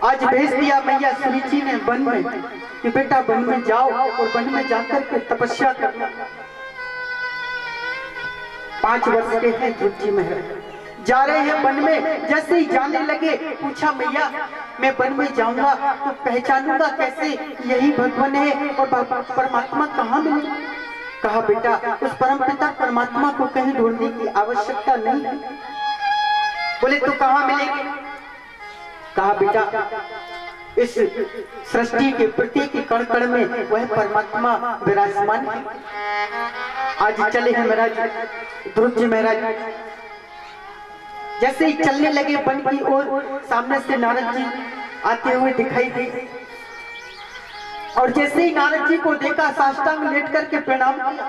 आज भेज दिया मैया सुरुचि ने वन में कि बेटा वन में जाओ और वन में जाकर के तपस्या करना। 5 वर्ष के हैं ध्रुव जी महाराज, जा रहे हैं वन में। जैसे ही जाने लगे पूछा मैया मैं वन में जाऊंगा तो पहचानूंगा कैसे यही भगवान है और परमात्मा कहाँ मिले? कहा बेटा उस परम पिता परमात्मा को कहीं ढूंढने की आवश्यकता नहीं है। बोले तो कहाँ मिलेंगे? कहा बेटा इस सृष्टि के प्रत्येक कण कण में वह परमात्मा विराजमान है। आज चले हैं महाराज ध्रुव जी महाराज। जैसे ही चलने लगे वन की ओर, सामने से नारद जी आते हुए दिखाई दे और जैसे ही नारद जी को देखा साष्टांग लेट करके प्रणाम किया।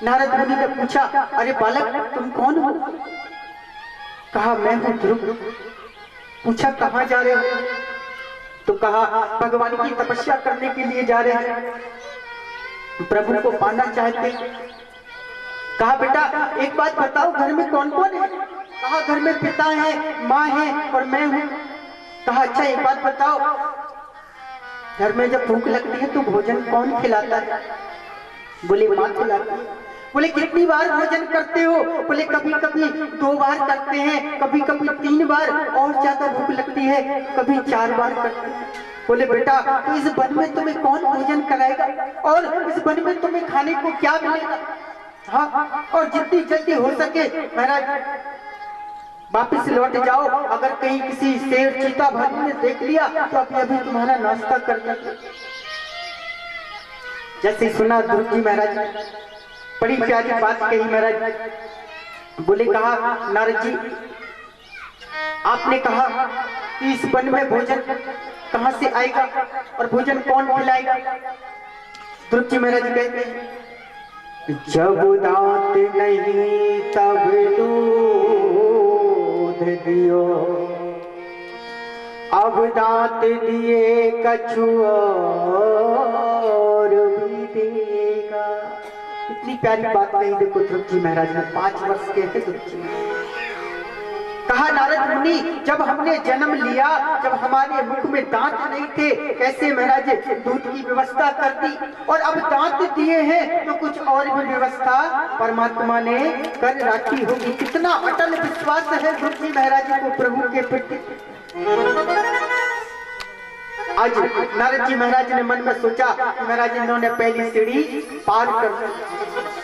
नारद मुनि ने पूछा अरे बालक तुम कौन हो? कहा मैं हूं ध्रुव। पूछा कहाँ जा रहे हो? तो कहा भगवान की तपस्या करने के लिए जा रहे हैं, प्रभु को पाना चाहते। कहा बेटा एक बात बताओ घर में कौन कौन है? कहा घर में पिता है, माँ है और मैं हूँ। कहा अच्छा एक बात बताओ, घर में जब भूख लगती है तो भोजन कौन खिलाता है? बोले माँ खिलाती है। बोले कितनी बार भोजन करते हो? बोले कभी कभी 2 बार करते हैं, कभी कभी 3 बार और ज्यादा भूख लगती है कभी 4 बार करते हैं। बोले बेटा तो इस वन में तुम्हें कौन भोजन कराएगा और इस वन में तुम्हें खाने को क्या मिलेगा? हाँ और जितनी जल्दी हो सके महाराज वापिस लौट जाओ। अगर कहीं किसी शेर चीता भालू ने देख लिया तो अभी अभी तुम्हारा नाश्ता कर देंगे। जैसे सुना ध्रुव जी महाराज बड़ी प्यारी बात कही महाराज। बोले कहा नारद जी आपने कहा कि इस वन में भोजन कहां से आएगा और भोजन कौन खिलाएगा? ध्रुव जी महाराज कहते हैं जब दांत नहीं तब दूध दियो, अब दांत दिए कछु और भी देगा। इतनी प्यारी बात कही देखो ध्रुव जी महाराज ने। 5 वर्ष के थे ध्रुव जी। कहा नारद मुनि जब हमने जन्म लिया, जब हमारे मुख में दांत नहीं थे, कैसे महाराज दूध की व्यवस्था कर दी और अब दांत दिए हैं तो कुछ और भी व्यवस्था परमात्मा ने कर रखी होगी। कितना अटल विश्वास है ध्रुव जी महाराज को प्रभु के प्रति। आज नारद जी महाराज ने मन में सोचा महाराज इन्होंने पहली सीढ़ी पार कर दी।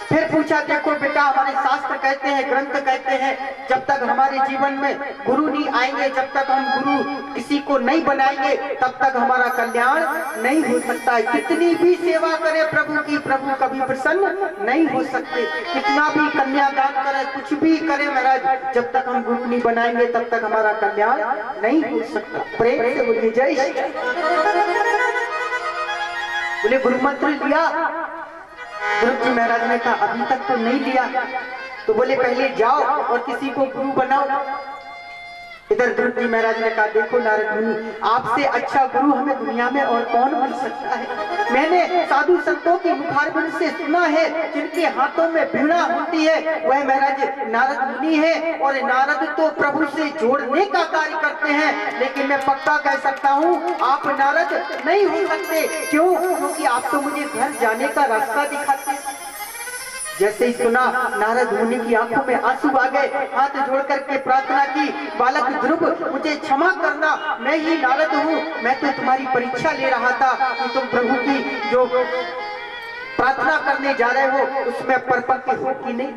फिर पूछा देखो बेटा हमारे शास्त्र कहते हैं, ग्रंथ कहते हैं जब तक हमारे जीवन में गुरु नहीं आएंगे, जब तक हम गुरु किसी को नहीं बनाएंगे तब तक हमारा कल्याण नहीं हो सकता है। कितनी भी सेवा करे प्रभु की, प्रभु कभी प्रसन्न नहीं हो सकते। कितना भी कन्यादान करे, कुछ भी करे महाराज, जब तक हम गुरु नहीं बनाएंगे तब तक हमारा कल्याण नहीं हो सकता। प्रेम से बोलिए जय श्री। बोले गुरु मंत्र लिया? ध्रुव जी महाराज ने कहा अभी तक तो नहीं लिया। तो बोले पहले जाओ और किसी को गुरु बनाओ। इधर ध्रुव जी महाराज ने कहा देखो नारद मुनि आपसे अच्छा गुरु हमें दुनिया में और कौन मिल सकता है? मैंने साधु संतों की मुखारबिंद से सुना है जिनके हाथों में वीणा होती है वह महाराज नारद मुनि है और नारद तो प्रभु से जोड़ने का कार्य करते हैं। लेकिन मैं पक्का कह सकता हूँ आप नारद नहीं हो सकते। क्यों? क्योंकि आप तो मुझे घर जाने का रास्ता दिखाते हैं। जैसे ही सुना नारद मुनि की आंखों में आंसू आ गए, हाथ जोड़ करके प्रार्थना की बालक ध्रुव मुझे क्षमा करना, मैं ही नारद हूँ, मैं तो तुम्हारी परीक्षा ले रहा था कि तुम प्रभु की जो प्रार्थना करने जा रहे हो उसमें परपक्व हो कि नहीं।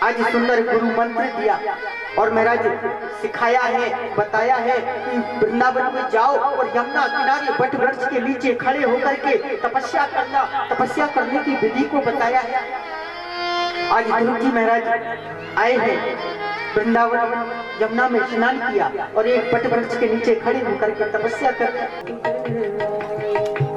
आज सुंदर गुरु मंत्र दिया और महाराज सिखाया है, बताया है कि वृंदावन में जाओ और यमुना किनारे वट वृक्ष के नीचे खड़े होकर के तपस्या करना, तपस्या करने की विधि को बताया है। आज ध्रुव जी महाराज आए हैं वृंदावन, यमुना में स्नान किया और एक वट वृक्ष के नीचे खड़े होकर के तपस्या कर।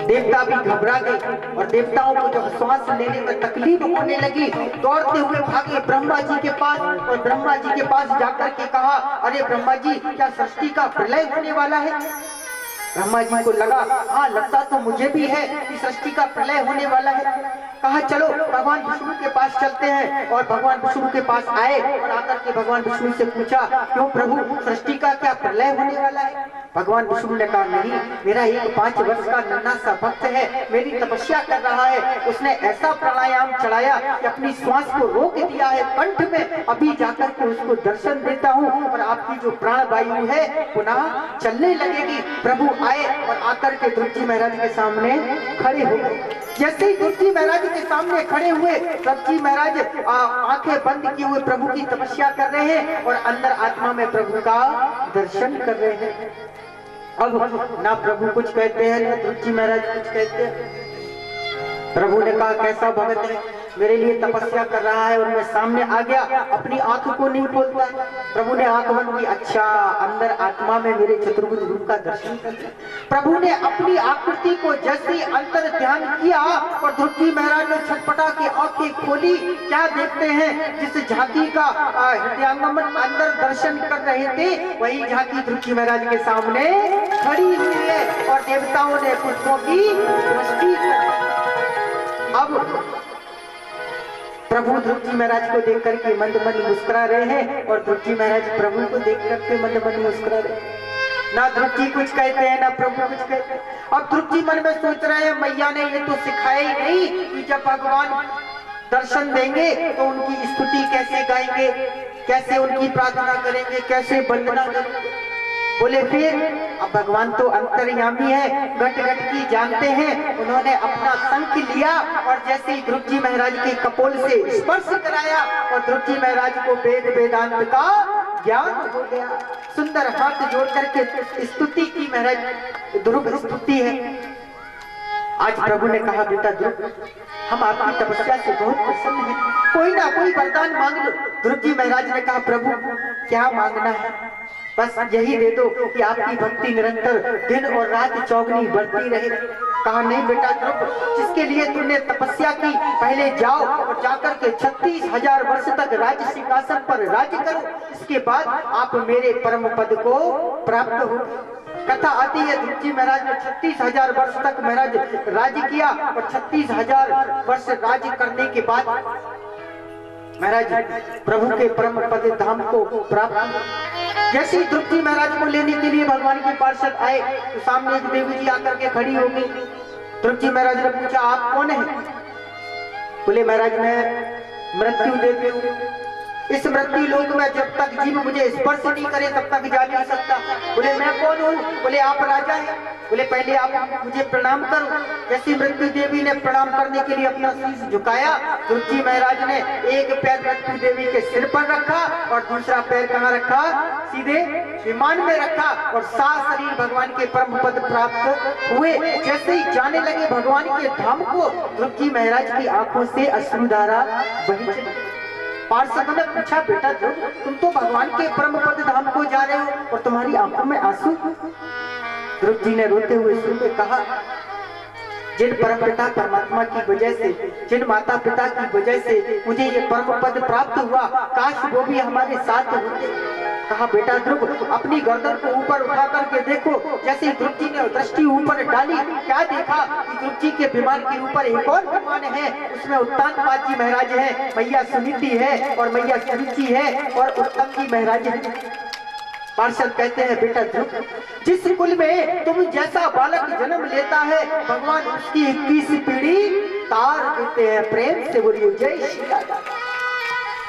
देवता भी घबरा गए और देवताओं को जब श्वास लेने में तकलीफ होने लगी दौड़ते हुए भागे ब्रह्मा जी के पास और ब्रह्मा जी के पास जाकर के कहा अरे ब्रह्मा जी क्या सृष्टि का प्रलय होने वाला है? ब्रह्मा जी को लगा हाँ लगता तो मुझे भी है कि सृष्टि का प्रलय होने वाला है। कहा चलो भगवान विष्णु के पास चलते हैं। और भगवान विष्णु के पास आए और आकर के भगवान विष्णु से पूछा क्यों प्रभु सृष्टि का क्या प्रलय होने वाला है। भगवान विष्णु ने कहा नहीं, मेरा एक 5 वर्ष का नन्हा सा भक्त है, मेरी तपस्या कर रहा है, उसने ऐसा प्राणायाम चढ़ाया कि अपनी श्वास को रोक दिया है कंठ में, अभी जाकर के उसको दर्शन देता हूँ और आपकी जो प्राण वायु है पुनः चलने लगेगी। प्रभु आए और आकर के ध्रुव जी महाराज के सामने खड़े हो गए। जैसे ही ध्रुव जी महाराज के सामने खड़े हुए, ध्रुव जी महाराज आंखें बंद किए हुए प्रभु की तपस्या कर रहे हैं और अंदर आत्मा में प्रभु का दर्शन कर रहे हैं। अब ना प्रभु कुछ कहते हैं ना ध्रुव जी महाराज कुछ कहते हैं। प्रभु ने कहा कैसा भगत है, मेरे लिए तपस्या कर रहा है और मैं सामने आ गया, अपनी आंख को नहीं खोलता। प्रभु ने आंख बंद की, अच्छा अंदर आत्मा में मेरे चतुर्भुज रूप का दर्शन कर लिया। प्रभु ने अपनी आकृति को जैसे अंतर ध्यान किया और ध्रुव जी महाराज ने छटपटा के आंखें खोली। क्या देखते हैं, जिस झांकी का हृदयांगम अंदर दर्शन कर रहे थे वही झांकी ध्रुव जी महाराज के सामने खड़ी हुई है और देवताओं ने पुष्पों की वृष्टि कर। अब प्रभु ध्रुव जी महाराज को देख करके मंद मंद मुस्कुरा रहे हैं और ध्रुव जी महाराज प्रभु को देख करके मंद मंद मुस्कुरा रहे हैं। ना ध्रुव जी कुछ कहते हैं ना प्रभु कुछ कहते हैं। अब ध्रुव जी मन में सोच रहे हैं मैया ने ये तो सिखाया ही नहीं कि जब भगवान दर्शन देंगे तो उनकी स्तुति कैसे गाएंगे, कैसे उनकी प्रार्थना करेंगे, कैसे वंदना करेंगे। बोले फिर अब भगवान तो अंतर्यामी है, घट घट की जानते हैं। उन्होंने अपना शंख लिया और जैसे ही ध्रुव जी महाराज के कपोल से स्पर्श कराया और ध्रुव जी महाराज को वेद वेदांत का ज्ञान हो गया। सुंदर हाथ जोड़ करके स्तुति की महाराज, ध्रुव स्तुति है। आज प्रभु ने कहा बेटा ध्रुव हम आपकी तपस्या से बहुत प्रसन्न हैं, कोई ना कोई वरदान मांग लो। ध्रुव जी महाराज ने कहा प्रभु क्या मांगना है, बस यही दे दो कि आपकी भक्ति निरंतर दिन और रात चौगनी बढ़ती रहे। कहा नहीं बेटा ध्रुव, जिसके लिए तुमने तपस्या की पहले जाओ और जाकर के 36,000 वर्ष तक राज सिंहासन पर राज्य करो, इसके बाद आप मेरे परम पद को प्राप्त हो। कथा आती है ध्रुव जी महाराज ने 36,000 वर्ष तक महाराज राज्य किया और 36,000 वर्ष राज्य करने के बाद महाराज प्रभु के परम पद धाम को प्राप्त। जैसे ही ध्रुव जी महाराज को लेने के लिए भगवान के पार्षद आए तो सामने एक देवी जी आकर के खड़ी हो गई। ध्रुव जी महाराज ने पूछा आप कौन है। बोले महाराज मैं मृत्यु देवी हूँ, इस मृत्यु लोक में जब तक जीव मुझे स्पर्श नहीं करे तब तक जा नहीं सकता। बोले मैं कौन हूँ। बोले आप राजा हैं। बोले पहले आप मुझे प्रणाम करो। जैसे मृत्यु देवी ने प्रणाम करने के लिए अपना शीश झुकाया, ध्रुव जी महाराज ने एक पैर मृत्यु देवी के सिर पर रखा और दूसरा पैर कहाँ रखा, सीधे विमान में रखा और सारा शरीर भगवान के परम पद प्राप्त हुए। जैसे ही जाने लगे भगवान के धाम को, ध्रुव जी महाराज की आंखों से अश्रुधारा बही चली। पार्षद ने पूछा बेटा ध्रुव तुम तो भगवान के परम पद धाम को जा रहे हो और तुम्हारी आंखों में आंसू। ध्रुव जी ने रोते हुए सुन के कहा जिन परम पिता परमात्मा की वजह से, जिन माता पिता की वजह से मुझे ये परम पद प्राप्त हुआ, काश वो भी हमारे साथ होते। कहा बेटा ध्रुव अपनी गर्दन को ऊपर उठा करके देखो। जैसे ध्रुव जी ने दृष्टि ऊपर डाली, क्या देखा कि ध्रुव जी के विमान के ऊपर एक और विमान है, उसमें उत्तानपाद जी महाराज है, मैया सुनीति है और मैया सुरुचि है और उत्तम जी महाराज है। पार्षद कहते हैं बेटा ध्रुव जिस कुल में तुम जैसा बालक जन्म लेता है भगवान उसकी 21 पीढ़ी तार देते हैं। प्रेम से बोलिए जय श्री राधा।